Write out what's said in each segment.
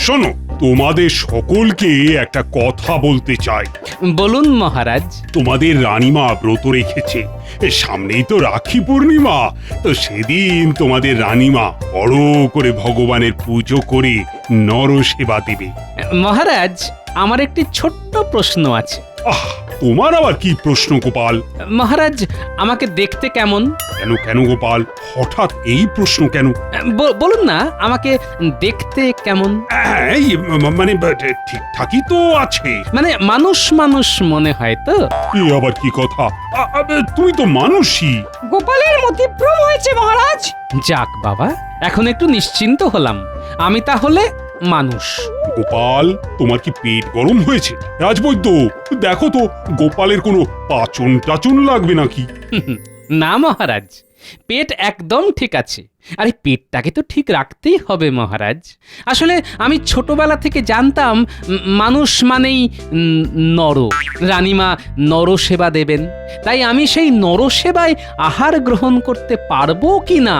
শোনো, তোমাদের সকলকে একটা কথা বলতে চাই। বলুন মহারাজ। তোমাদের রানীমা ব্রত রেখেছে, সামনেই তো রাখি পূর্ণিমা। তো সেদিন তোমাদের রানীমা বড় করে ভগবানের পুজো করে নরসেবা দেবে। মহারাজ, আমার একটি ছোট্ট প্রশ্ন আছে। আহ, তোমার আবার কি প্রশ্ন গোপাল? মহারাজ, আমাকে দেখতে কেমন? কেন কেন গোপাল, হঠাৎ এই প্রশ্ন কেন? বলুন না, আমাকে দেখতে কেমন? এই, মানে ঠিকঠাকই তো আছে। মানে মানুষ মানুষ মনে হয় তো? এ আবার কি কথা? তুমি তো মানুষই। গোপালের মতিভ্রম হয়েছে মহারাজ। যাক বাবা, এখন একটু নিশ্চিন্ত হলাম। আমি তাহলে মানুষ। গোপাল, তোমার কি পেট গরম হয়েছে? রাজবৈদ্য, দেখো তো গোপালের কোনো পাচন টাচন লাগবে নাকি? না মহারাজ, পেট একদম ঠিক আছে। আরে পেটটাকে তো ঠিক রাখতেই হবে মহারাজ। আসলে আমি ছোটবেলা থেকে জানতাম মানুষ মানেই নর, রানীমা নরসেবা দেবেন। তাই আমি সেই নরসেবায় আহার গ্রহণ করতে পারবো কি না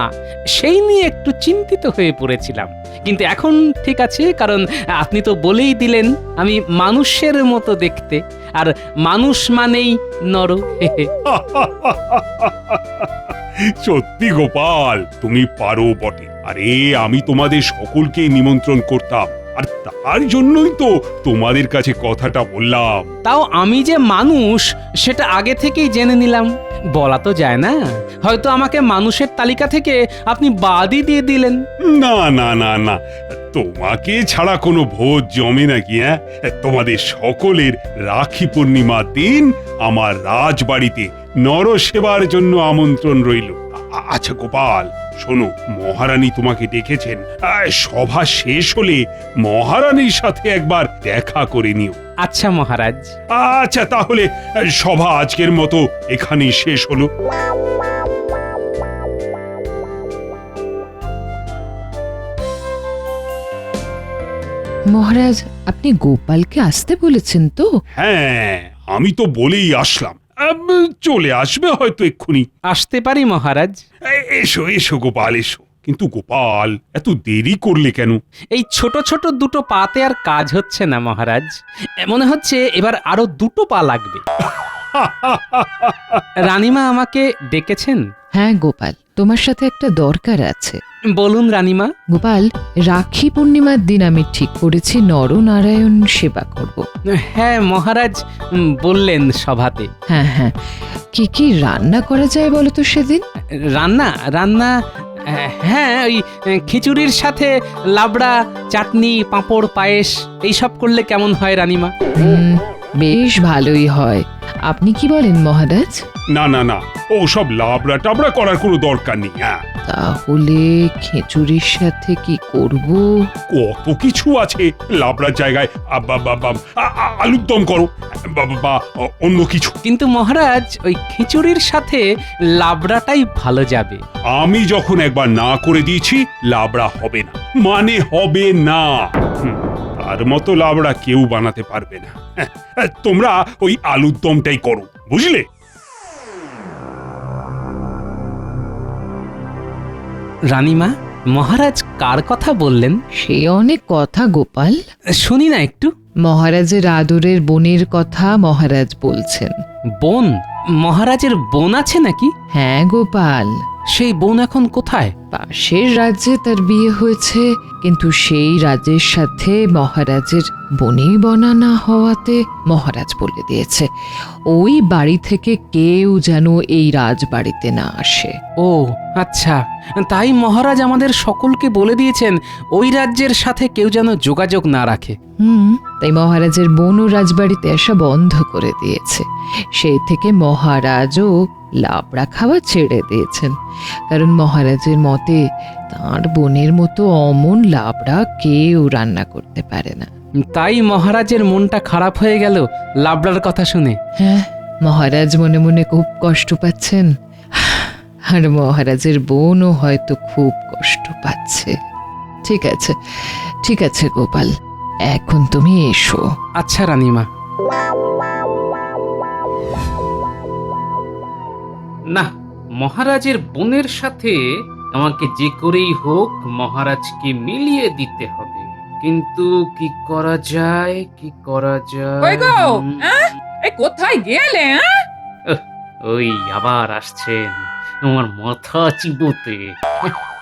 সেই নিয়ে একটু চিন্তিত হয়ে পড়েছিলাম। কিন্তু এখন ঠিক আছে, কারণ আপনি তো বলেই দিলেন আমি মানুষের মতো দেখতে, আর মানুষ মানেই নর। সত্যি গোপাল, তুমি পারো বটে। আরে আমি তোমাদের সকলকে নিমন্ত্রণ করতাম, আর তার জন্যই তো তোমাদের কাছে কথাটা বললাম। তাও আমি যে মানুষ সেটা আগে থেকেই জেনে নিলাম। বলা তো যায় না, হয়তো আমাকে মানুষের তালিকা থেকে আপনি বাদই দিয়ে দিলেন। না না না না, তোমাকে ছাড়া কোনো ভোজ জমে নাকি? হ্যাঁ, তোমাদের সকলের রাখি পূর্ণিমার দিন আমার রাজবাড়িতে নরসেবার জন্য আমন্ত্রণ রইল। আচ্ছা গোপাল, শোনো, মহারানী তোমাকে ডেকেছেন। সভা শেষ হলে মহারানীর সাথে একবার দেখা করে নিও। আচ্ছা মহারাজ। আচ্ছা তাহলে সভা আজকের মতো এখানেই শেষ হলো। মহারাজ, আপনি গোপালকে আসতে বলেছেন তো? হ্যাঁ, আমি তো বলেই আসলাম। চলে আসবে হয়তো এক্ষুনি। আসতে পারি মহারাজ? এসো এসো গোপাল, এসো। কিন্তু গোপাল, এত দেরি করলে কেন? এই ছোট ছোট দুটো পাতে আর কাজ হচ্ছে না মহারাজ। মনে হচ্ছে এবার আরো দুটো পা লাগবে। রানীমা আমাকে ডেকেছেন? হ্যাঁ গোপাল, তোমার সাথে একটা দরকার আছে। বলুন রানীমা। গোপাল, রাখি পূর্ণিমার দিন আমি ঠিক করেছি নরনারায়ণ সেবা করব। হ্যাঁ মহারাজ, বললেন সভাতে। হ্যাঁ হ্যাঁ, কি কি রান্না করা যায় বলো তো সেদিন? রান্না রান্না হ্যাঁ, ওই খিচুড়ির সাথে লাবড়া, চাটনি, পাঁপড়, পায়েস এইসব করলে কেমন হয় রানীমা? বেশ ভালোই হয়। আপনি কি বলেন মহারাজ? না না না, ও সব লাবড়া টাবড়া করার কোনো দরকার নেই। হ্যাঁ, তাহলে খিচুড়ির সাথে কি করব? কত কিছু আছে। লাবড়ার জায়গায় আলুর দম করো, বা অন্য কিছু। কিন্তু মহারাজ, ওই খিচুড়ির সাথে লাবড়াটাই ভালো যাবে। আমি যখন একবার না করে দিয়েছি, লাবড়া হবে না মানে হবে না। তার মতো লাবড়া কেউ বানাতে পারবে না। তোমরা ওই আলুর দমটাই করো, বুঝলে? রানীমা, মহারাজ কার কথা বললেন? সে অনেক কথা গোপাল। শুনি না একটু। মহারাজের আদরের বোনের কথা মহারাজ বলছেন। বোন? মহারাজের বোন আছে নাকি? হ্যাঁ গোপাল, সেই বোন এখন কোথায়? পাশের রাজ্যে তার বিয়ে হয়েছে, কিন্তু সেই রাজ্যের সাথে মহারাজের বনেই বনা না হওয়াতে মহারাজ বলে দিয়েছে ওই বাড়ি থেকে কেউ যেন এই রাজবাড়িতে না আসে। ও আচ্ছা, তাই মহারাজ আমাদের সকলকে বলে দিয়েছেন ওই রাজ্যের সাথে কেউ যেন যোগাযোগ না রাখে। তাই মহারাজের বোনও রাজবাড়িতে আসা বন্ধ করে দিয়েছে। সেই থেকে মহারাজও লাবড়া খাওয়া ছেড়ে দিয়েছেন, কারণ মহারাজের মতে তার বোনের মতো অমন লাবড়া কেউ রান্না করতে পারে না। তাই মহারাজের মনটা খারাপ হয়ে গেল লাবড়ার কথা শুনে। হ্যাঁ, মহারাজ মনে মনে খুব কষ্ট পাচ্ছেন, আর মহারাজের বোনও হয়তো খুব কষ্ট পাচ্ছে। ঠিক আছে, ঠিক আছে গোপাল, এখন তুমি এসো। আচ্ছা রানীমা। না, মহারাজের বোনের সাথে আমাকে যে করেই হোক মহারাজকে মিলিয়ে দিতে হবে। কিন্তু কি করা যায়, কি করা কই গো যায়? এই কোথায় গেলে ওই আবার আসছেন আমার মাথা চিবোতে।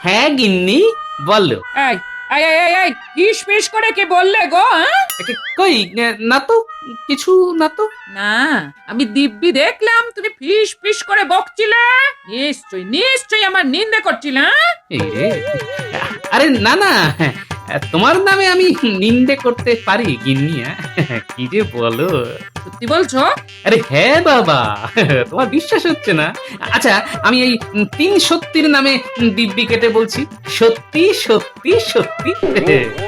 হ্যাঁ গিন্নি, বলো। এই এই এই এই, এই কিস পিস করে কি বললে গো কই না তো, কিছু না তো। না আমি দিব্যি দেখলাম তুমি ফিস ফিস করে বকছিলে, নিশ্চয়ই নিশ্চয়ই আমার নিন্দে করছিলে এই রে, আরে না না, তোমার নামে আমি নিন্দে করতে পারি গিন্নি? কি যে বলো। সত্যি বলছো? আরে হ্যাঁ বাবা, তোমার বিশ্বাস হচ্ছে না? আচ্ছা, আমি এই 3 সত্যির নামে দিব্যি কেটে বলছি, সত্যি সত্যি সত্যি।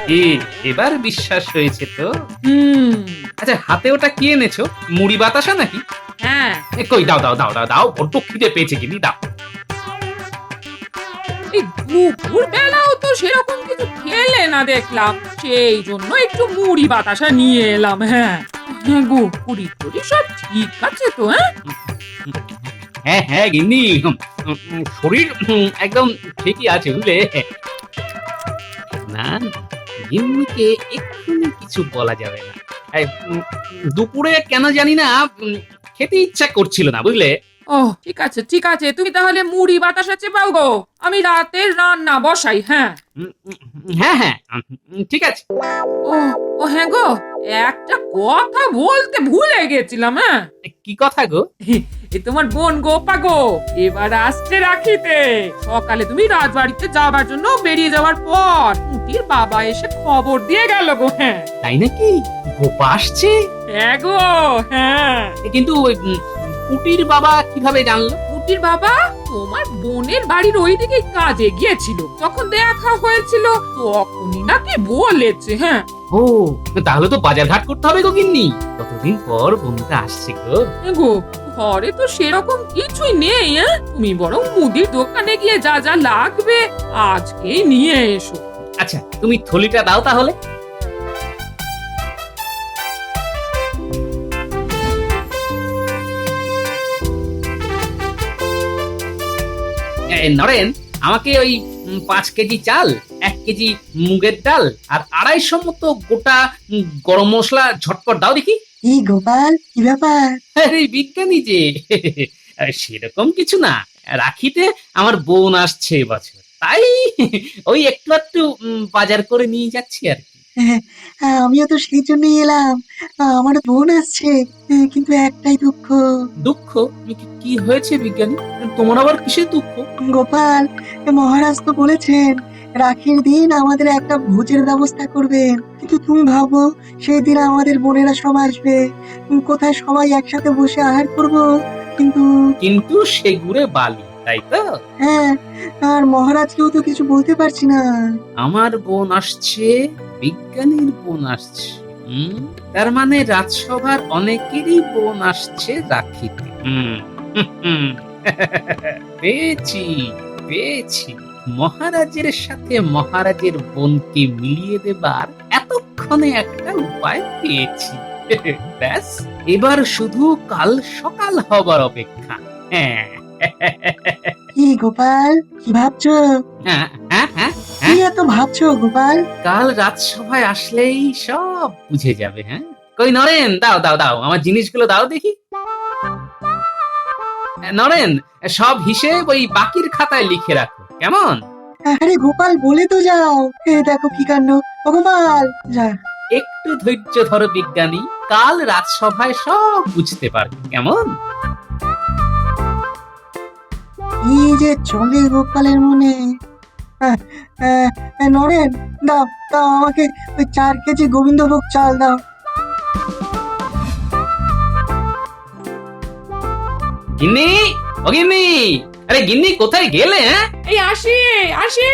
কি এবার বিশ্বাস হয়েছে তো? হুম, আচ্ছা, হাতে ওটা কি এনেছো? মুড়ি বাতাসা নাকি? হ্যাঁ কই দাও দাও দাও দাও দাও, বড্ড খিদে পেয়েছে গিন্নি, দাও। এই দুপুর বেলাও তো সেরকম কিছু খেলে না দেখলাম, সেই জন্য একটু মুড়ি বাতাসা নিয়ে এলাম। হ্যাঁ হ্যাঁ গো, পুরি টুরি সব ঠিক আছে তো? হ্যাঁ হ্যাঁ গিন্নি, শরীর একদম ঠিকই আছে বুঝলে। না না, গিন্নিকে এক্ষুনি কিছু বলা যাবে না। এই, দুপুরে কেন জানি না খেতে ইচ্ছা করছিল না বুঝলে। ও ঠিক আছে ঠিক আছে, তুমি তাহলে মুড়ি বাতাসা চেপাও গো, আমি রাতের রান্না বসাই। হ্যাঁ হ্যাঁ হ্যাঁ, ঠিক আছে। ও ও হ্যাঁ গো, একটা কথা বলতে ভুলে গেছিলাম। হ্যাঁ কি কথা গো? এ তোমার বোন গোপা গো এবার আসছে রাখিতে। সকালে তুমি রাজবাড়িতে যাবার জন্য বেরিয়ে যাওয়ার পর পুটির বাবা এসে খবর দিয়ে গেল গো। হ্যাঁ তাই নাকি? গোপা আসছে? হ্যাঁ গো হ্যাঁ। কিন্তু ওই পুটির বাবা কিভাবে জানলো? পুটির বাবা তোমার বোনের বাড়ির ওইদিকে কাজে গিয়েছিল, তখন দেখা হয়েছিল, তখনই নাকি বলেছে। হ্যাঁ ও, তাহলে তো বাজার ঘাট করতে হবে গো গিন্নি, কতদিন পর বোনটা আসছে গো। গো ঘরে তো সেরকম কিছুই নেই। হ্যাঁ তুমি বরং মুদির দোকানে গিয়ে যা যা লাগবে আজকেই নিয়ে এসো। আচ্ছা, তুমি থলিটা দাও তাহলে। নরেন, আমাকে ওই 5 কেজি চাল, 1 কেজি মুগের ডাল আর 250 মতো গোটা গরম মশলা ঝটপট দাও দেখি। কি গোপাল, কি ব্যাপার? আরে বিজ্ঞানী যে, সেরকম কিছু না, রাখিতে আমার বোন আসছে এবছর, তাই ওই একটু একটু বাজার করে নিয়ে যাচ্ছি আর কি। আমিও তো সেই জন্যই এলাম, আমার বোন আসছে, কিন্তু একটাই দুঃখ। দুঃখ? কি হয়েছে বিজ্ঞানী? তোমার আবার কিসের দুঃখ? গোপাল, মহারাজ তো বলেছেন রাখির দিন আমাদের একটা ভোজের ব্যবস্থা করবেন, কিন্তু তুমি ভাবো সেই দিন আমাদের বোনেরা সব আসবে, কোথায় সবাই একসাথে বসে আহার করব। কিন্তু কিন্তু সে গুড়ে বালি, তাই তো? হ্যাঁ, আর মহারাজকেও তো কিছু বলতে পারছি না। আমার বোন আসছে, বিজ্ঞানীর বোন আসছে, তার মানে রাজসভার অনেকেরই বোন আসছে রাখিতে। পেয়েছি পেয়েছি, মহারাজের সাথে মহারাজের বোনকে মিলিয়ে দেবার এতক্ষণে একটা উপায় পেয়েছি। ব্যাস, এবার শুধু কাল সকাল হবার অপেক্ষা। হ্যাঁ কি গোপাল, কি ভাবছো? হ্যাঁ হ্যাঁ হ্যাঁ, কি এত ভাবছো গোপাল? কাল রাজসভায় আসলেই সব বুঝে যাবে। হ্যাঁ, কই নরেন, দাও দাও দাও, আমার জিনিসগুলো দাও দেখি। নরেন, সব হিসেব ওই বাকির খাতায় লিখে রাখো, কেমন? আরে গোপাল, বলে তো যাও। দেখো কি কাণ্ড। ও গোপাল, যা। একটু ধৈর্য ধরো বিজ্ঞানী, কাল রাজসভায় সব বুঝতে পারবে, কেমন? কি যে চলে গোপালের মনে। নরেন, দাও দাও আমাকে ওই 4 কেজি গোবিন্দভোগ চাল দাও। গিন্নি, ও গিন্নি, আরে গিন্নি কোথায় গেলে? হ্যাঁ এই আসি আসি।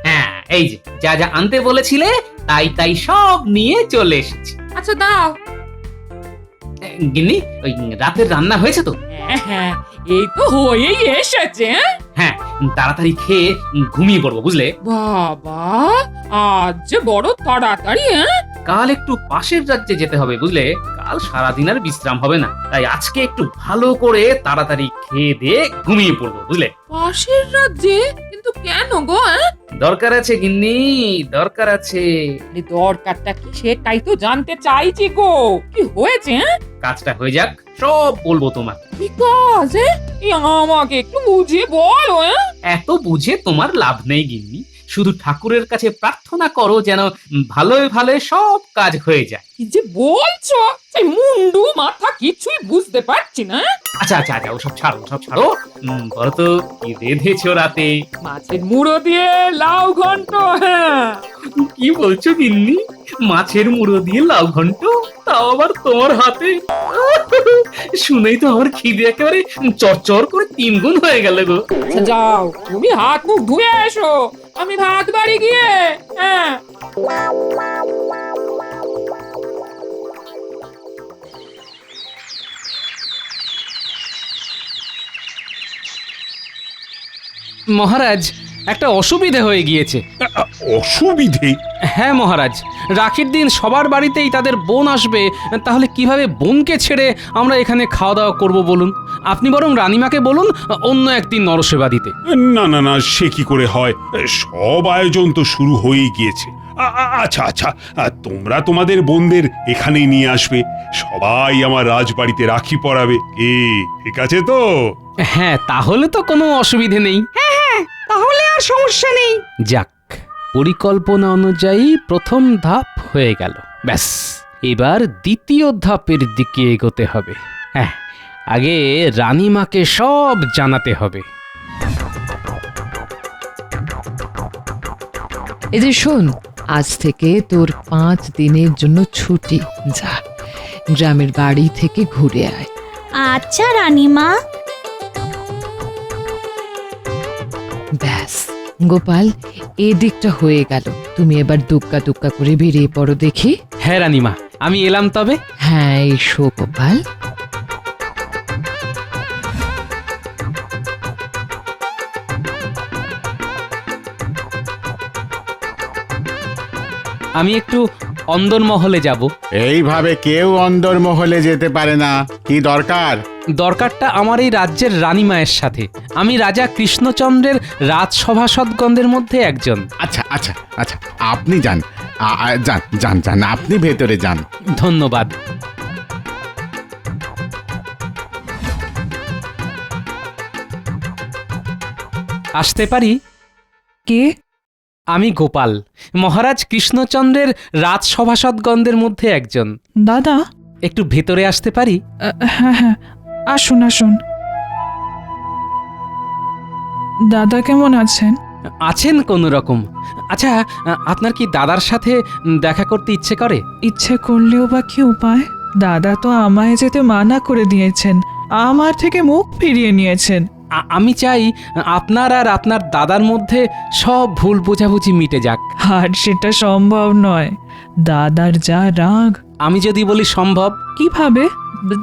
হ্যাঁ, এই যে যা যা আনতে বলেছিলে তাই তাই সব নিয়ে চলে এসেছি। আচ্ছা দাও। গিন্নি, ওই রাতের রান্না হয়েছে তো? হ্যাঁ হ্যাঁ, এই তো হয়েই এসেছে। হ্যাঁ, তাড়াতাড়ি খেয়ে ঘুমিয়ে পড়বো বুঝলে। বাবা, আজ যে বড় তাড়াতাড়ি। কাল একটু পাশের রাজ্যে যেতে হবে বুঝলে, কাল সারাদিন আর বিশ্রাম হবে না, তাই আজকে একটু ভালো করে তাড়াতাড়ি খেয়ে দিয়ে ঘুমিয়ে পড়বো, বুঝলে? পাশের রাজ্যে? কিন্তু কেন গো? দরকার আছে গিন্নি, দরকার আছে। দরকারটা কি সেটাই তো জানতে চাইছি গো। কি হয়েছে? কাজটা হয়ে যাক, সব বলবো তোমার। কি কাজ? আমাকে একটু বুঝিয়ে বলো। এত বুঝে তোমার লাভ নেই গিন্নি, শুধু ঠাকুরের কাছে প্রার্থনা করো যেন ভালোই ভালো সব কাজ হয়ে যায়। কি যে বলছো, সেই মুন্ডু মাথা কিছুই বুঝতে পারছি না। আচ্ছা আচ্ছা আচ্ছা, ওসব ছাড়ো, ওসব ছাড়ো। বলো তো কি রেঁধেছো রাতে? মাছের মুড়ো দিয়ে লাউ ঘন্ট। হ্যাঁ, কি বলছো গিন্নি? মাছের মুড়ো দিয়ে লাউ ঘন্ট, তাও আবার তোমার হাতে? শুনেই তো আমার খিদে একেবারে চরচর করে 3 গুণ হয়ে গেল গো। আচ্ছা, যাও তুমি হাত মুখ ধুয়ে এসো, আমি ভাত বাড়ি গিয়ে। হ্যাঁ, মহারাজ, একটা অসুবিধে হয়ে গিয়েছে। অসুবিধে? হ্যাঁ মহারাজ, রাখির দিন সবার বাড়িতেই তাদের বোন আসবে, তাহলে কিভাবে বোনকে ছেড়ে আমরা এখানে খাওয়া দাওয়া করব বলুন? আপনি বরং রানীমাকে বলুন অন্য একদিন নরসেবা দিতে। না না না, সে কি করে হয়? সব আয়োজন তো শুরু হয়েই গিয়েছে। আচ্ছা আচ্ছা, তোমরা তোমাদের বোনদের এখানেই নিয়ে আসবে, সবাই আমার রাজবাড়িতে রাখি পরাবে। কি ঠিক আছে তো? হ্যাঁ, তাহলে তো কোনো অসুবিধে নেই। তাহলে আর সমস্যা নেই। যাক, পরিকল্পনা অনুযায়ী প্রথম ধাপ হয়ে গেল। ব্যাস, এবার দ্বিতীয় ধাপের দিকে এগোতে হবে। হ্যাঁ, আগে রানীমাকে সব জানাতে হবে। এই যে শোন, আজ থেকে তোর 5 দিনের জন্য ছুটি। যা, গ্রামের বাড়ি থেকে ঘুরে আয়। আচ্ছা রানীমা। ব্যাস গোপাল, এদিকটা হয়ে গেল। তুমি এবার দুক্কা দুক্কা করে বেরিয়ে পড়ো দেখি। হ্যাঁ রানীমা, আমি এলাম তবে। হ্যাঁ, এসো গোপাল। আমি একটু অন্দরমহলে যাব। এইভাবে কেউ অন্দরমহলে যেতে পারে না। কি দরকার? দরকারটা আমার এই রাজ্যের রানীমায়ের সাথে। আমি রাজা কৃষ্ণচন্দ্রের রাজসভাসদগণদের মধ্যে একজন। আচ্ছা আচ্ছা আচ্ছা, আপনি যান, যান যান যান, আপনি ভেতরে যান। ধন্যবাদ। আসতে পারি? কে? আমি গোপাল, মহারাজ কৃষ্ণচন্দ্রের রাজসভাসদগণদের মধ্যে একজন। দাদা? একটু ভেতরে আসতে পারি? হ্যাঁ হ্যাঁ, আসুন আসুন। দাদা কেমন আছেন? আছেন কোনো রকম। আচ্ছা, আপনার কি দাদার সাথে দেখা করতে ইচ্ছে করে? ইচ্ছে করলেও বা কি উপায়? দাদা তো আমায় যেতে মানা করে দিয়েছেন, আমার থেকে মুখ ফিরিয়ে নিয়েছেন। আমি চাই আপনার আর আপনার দাদার মধ্যে সব ভুল বোঝাবুঝি মিটে যাক। আর সেটা সম্ভব নয়। দাদার যা রাগ। আমি যদি বলি সম্ভব? কিভাবে?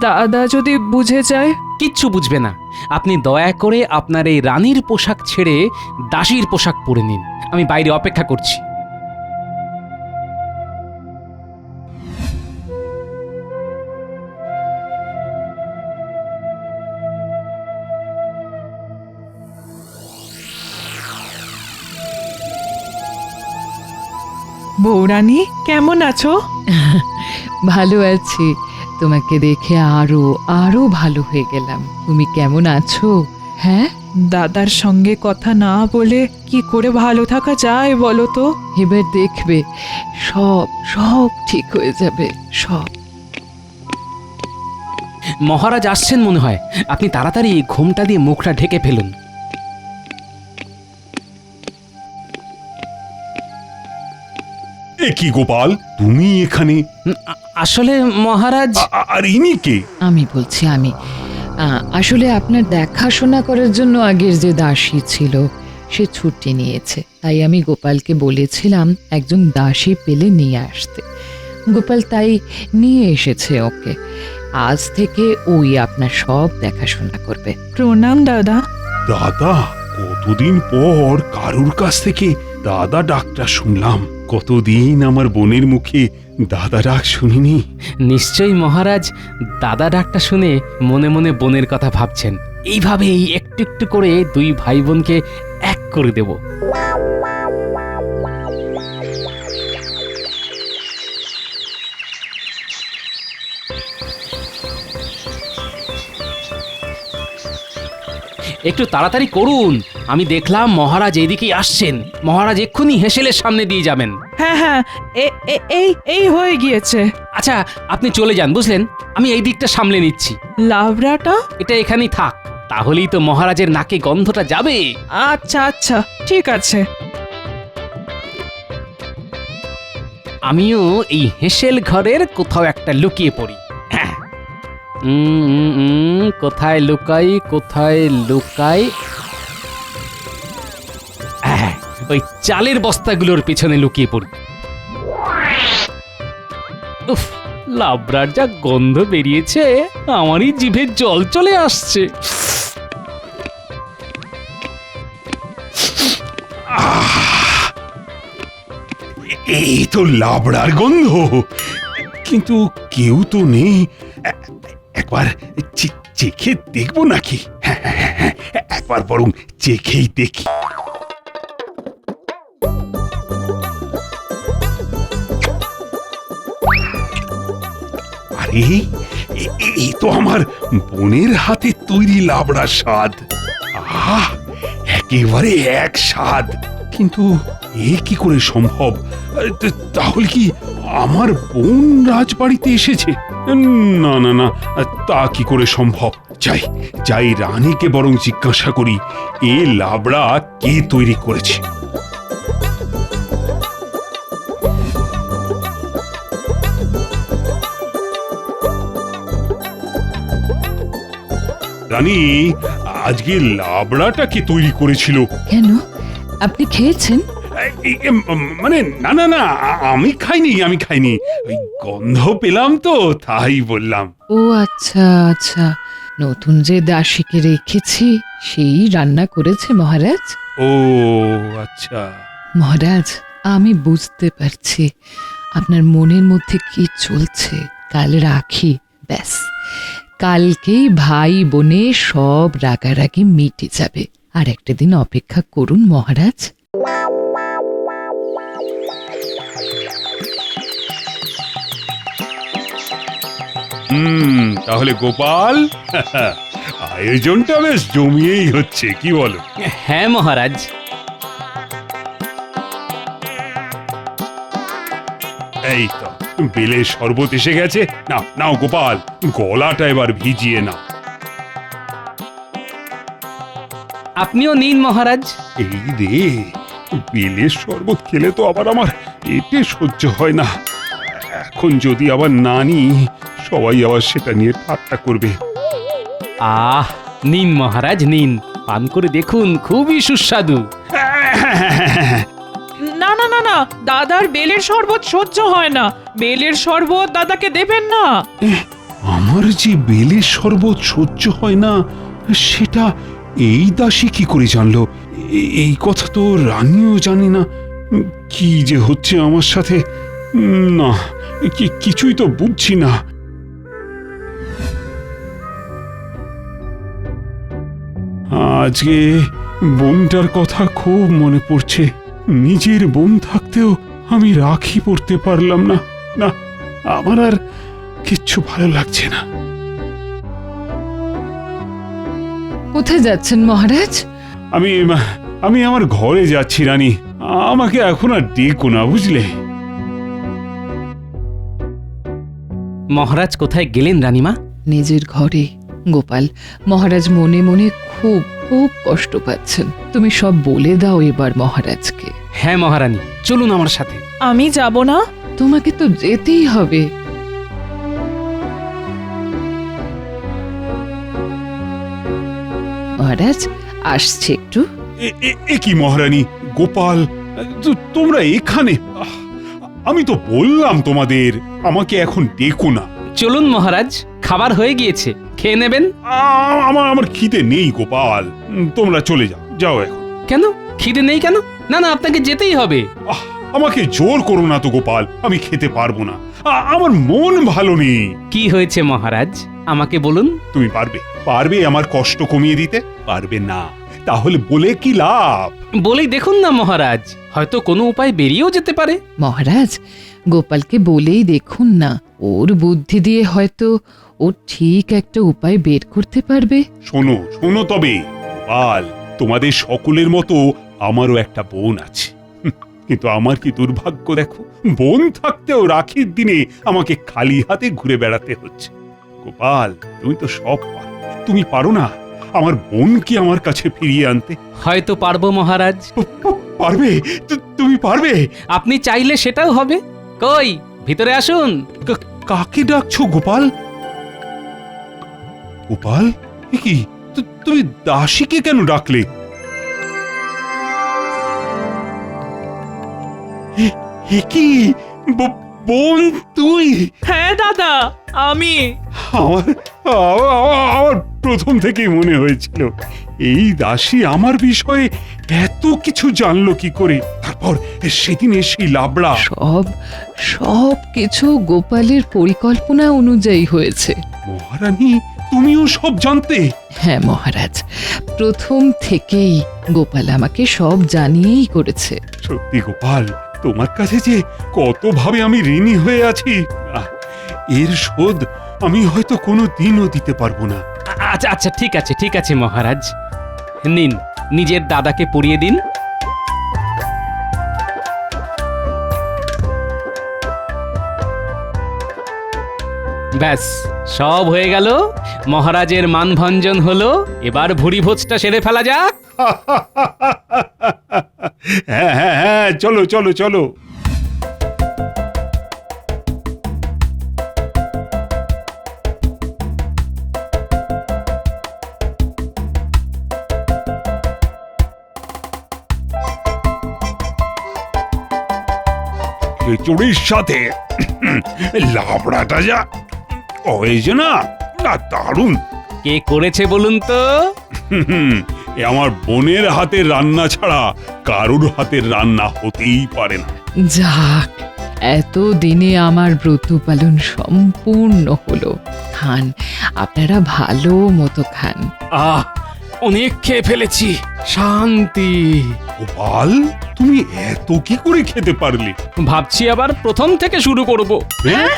দাদা যদি বুঝে যায়? কিচ্ছু বুঝবে না। আপনি দয়া করে আপনার এই রানীর পোশাক ছেড়ে দাসীর পোশাক পরে নিন। আমি বাইরে অপেক্ষা করছি। বৌরানী কেমন আছো? ভালো আছি। তোমাকে দেখে আরো আরো ভালো হয়ে গেলাম। তুমি কেমন আছো? হ্যাঁ, দাদার সঙ্গে কথা না বলে কি করে ভালো থাকা যায় বলো তো? এবার দেখবে সব সব ঠিক হয়ে যাবে, সব। মহারাজ আসছেন মনে হয়, আপনি তাড়াতাড়ি এই ঘোমটা দিয়ে মুখটা ঢেকে ফেলুন। এ কি গোপাল, তুমি এখানে? আসলে মহারাজ, আর ইনি কে? আমি বলছি, আমি আসলে আপনার দেখাশোনা করার জন্য আগের যে দাসী ছিল সে ছুটি নিয়েছে, তাই আমি গোপালকে বলেছিলাম একজন দাসী পেলে নিয়ে আসতে। গোপাল তাই নিয়ে এসেছে ওকে। আজ থেকে ওই আপনার সব দেখাশোনা করবে। প্রণাম দাদা। দাদা, কতদিন পর কারুর কাছ থেকে দাদা ডাকটা শুনলাম। কতদিন আমার বোনের মুখে দাদা ডাক শুনিনি। নিশ্চয়ই মহারাজ দাদা ডাকটা শুনে মনে মনে বোনের কথা ভাবছেন। এইভাবেই একটু একটু করে দুই ভাই বোনকে এক করে দেব। একটু তাড়াতাড়ি করুন, আমি দেখলাম মহারাজ এদিকেই আসছেন। মহারাজ এক্ষুনি হেসেলের সামনে দিয়ে যাবেন। হ্যাঁ হ্যাঁ, এই হয়ে গিয়েছে। আচ্ছা আপনি চলে যান, বুঝলেন, আমি এই দিকটা সামলে নিচ্ছি। লাবড়াটা? এটা এখানেই থাক, তাহলেই তো মহারাজের নাকে গন্ধটা যাবে। আচ্ছা আচ্ছা, ঠিক আছে। আমিও এই হেসেল ঘরের কোথাও একটা লুকিয়ে পড়ি। হ্যাঁ। কোথায় লুকাই, কোথায় লুকাই? হ্যাঁ, ওই চালের বস্তাগুলোর পেছনে লুকিয়ে পড়ি। উফ, লাবড়ার যা গন্ধ বেরিয়েছে, আমারই জিভে জল চলে আসছে। এই তো লাবড়ার গন্ধ, কিন্তু কেউ তো নেই। একবার চেখে দেখবো নাকি? হ্যাঁ, একবার বরং চেখেই দেখি। আরে এই তো আমার বোনের হাতে তৈরি লাবড়ার স্বাদ। আহা, একেবারে এক স্বাদ। কিন্তু এ কি করে সম্ভব? তাহলে কি আমার বোন রাজবাড়িতে এসেছে? না না না, তা কি করে সম্ভব? যাই রানীকে বরং জিজ্ঞাসা করি, এ লাবড়া কে তৈরি করেছে। রানী, আজকে লাবড়াটা কে তৈরি করেছিল? কেন, আপনি খেয়েছেন? মানে না না না, আমি খাইনি। ওই গন্ধ পেলাম তো, তাই বললাম। ও আচ্ছা আচ্ছা, নতুন যে দাসীকে রেখেছি সেই রান্না করেছে মহারাজ। ও আচ্ছা। মহারাজ, আমি বুঝতে পারছি আপনার মনের মধ্যে কি চলছে। কাল রাখি, ব্যাস কালকেই ভাই বোনে সব রাগারাগি মিটে যাবে। আর একটা দিন অপেক্ষা করুন মহারাজ। তাহলে গোপাল, আয়োজনটা বেশ জমিয়েই হচ্ছে, কি বলো? হ্যাঁ মহারাজ। এই তো বেলের শরবত এসে গেছে। নাও গোপাল, গলাটা এবার ভিজিয়ে নাও। আপনিও নিন মহারাজ। এই রে, বেলের শরবত খেলে তো আবার আমার পেটে সহ্য হয় না। এখন যদি আবার না নিই, সবাই আবার সেটা নিয়ে ঠাট্টা করবে। আহ, নিন মহারাজ নিন, পান করে দেখুন, খুবই সুস্বাদু। না না না না, দাদার বেলের শরবত সহ্য হয় না। বেলের শরবত দাদাকে দেবেন না। আমার যে বেলের শরবত সহ্য হয় না, সেটা এই দাসী কি করে জানলো? এই কথা তো রানীও জানি না। কি যে হচ্ছে আমার সাথে, না কিছুই তো বুঝছি না। আজকে বোনটার কথা খুব মনে পড়ছে। নিজের বোন থাকতেও আমি রাখি পরতে পারলাম না। না, আমার আর কিচ্ছু ভালো লাগছে না। কোথায় যাচ্ছেন মহারাজ? আমি আমার ঘরে যাচ্ছি রানী, আমাকে এখন আর ডেকো না, বুঝলে? মহারাজ কোথায় গেলেন রানীমা? নিজের ঘরে। গোপাল, মহারাজ মনে মনে খুব খুব কষ্ট পাচ্ছেন। তুমি সব বলে দাও এবার মহারাজকে। হ্যাঁ মহারানী, চলুন আমার সাথে। আমি যাব না। তোমাকে তো যেতেই হবে। মহারাজ আসছে একটু। এ কি মহারানী, গোপাল, তোমরা এখানে? আমি তো বললাম তোমাদের আমাকে এখন ডেকো না। চলুন মহারাজ, খাবার হয়ে গিয়েছে, খেয়ে নেবেন। আমার খিদে নেই গোপাল, তোমরা চলে যাও এখন। কেন খিদে নেই কেন? না না, আপনাকে যেতেই হবে। আহ, আমাকে জোর করো না তো গোপাল, আমি খেতে পারবো না। আমার মন ভালো নেই। কি হয়েছে মহারাজ, আমাকে বলুন। তুমি পারবে পারবে আমার কষ্ট কমিয়ে দিতে? পারবে না, তাহলে বলে কি লাভ? বলেই দেখুন না মহারাজ, হয়তো কোনো উপায় বেরিয়েও যেতে পারে। মহারাজ, গোপালকে বলেই দেখুন না, ওর বুদ্ধি দিয়ে হয়তো ও ঠিক একটা উপায় বের করতে পারবে। শোনো শোনো তবে গোপাল, তোমাদের সকলের মতো আমারও একটা বোন আছে, কিন্তু আমার কি দুর্ভাগ্য দেখো, বোন থাকতেও রাখির দিনে আমাকে খালি হাতে ঘুরে বেড়াতে হচ্ছে। গোপাল, তুমি তো সব পারো, তুমি পারো না আমার বোনকে আমার কাছে ফিরিয়ে আনতে? হয়তো পারবো মহারাজ। পারবে? তুমি পারবে? আপনি চাইলে সেটাও হবে। কই, ভিতরে আসুন। কাকে ডাকছো গোপাল? গোপাল, এ কি তুমি দাসীকে কেন ডাকলে? এ কি বোন তুই? হ্যাঁ দাদা, আমি। আমার আমার প্রথম থেকেই মনে হয়েছিল এই দাসী আমার বিষয়ে এত কিছু জানলো কি করে। তারপর সেদিন সেই লাবড়া। সব সব কিছু গোপালের পরিকল্পনা অনুযায়ী হয়েছে। মহারানী, তুমিও সব জানতে? হ্যাঁ মহারাজ, প্রথম থেকেই গোপাল আমাকে সব জানিয়েই করেছে। সত্যি গোপাল, তোমার কাছে যে কতভাবে আমি ঋণী হয়ে আছি, এর শোধ আমি হয়তো কোনো দিনও দিতে পারবো না। আচ্ছা আচ্ছা, ঠিক আছে ঠিক আছে মহারাজ, নিন নিজের দাদাকে পরিয়ে দিন। ব্যাস, সব হয়ে গেল। মহারাজের মানভঞ্জন হলো, এবার ভুরি ভোজটা সেরে ফেলা যাক। হ্যাঁ হ্যাঁ হ্যাঁ, চলো চলো চলো। খিচুড়ির সাথে লাবড়াটা যা হয়েছে না, দারুণ। কে করেছে বলুন তো? এ আমার বোনের হাতের রান্না ছাড়া কারুর হাতের রান্না হতেই পারে না। যাক, এত দিনে আমার ব্রত পালন সম্পূর্ণ হলো। খান, আপনারা ভালো মতো খান। আহ, অনেক খেয়ে ফেলেছি, শান্তি। গোপাল, তুমি এত কি করে খেতে পারলে? ভাবছি আবার প্রথম থেকে শুরু করব। হ্যাঁ?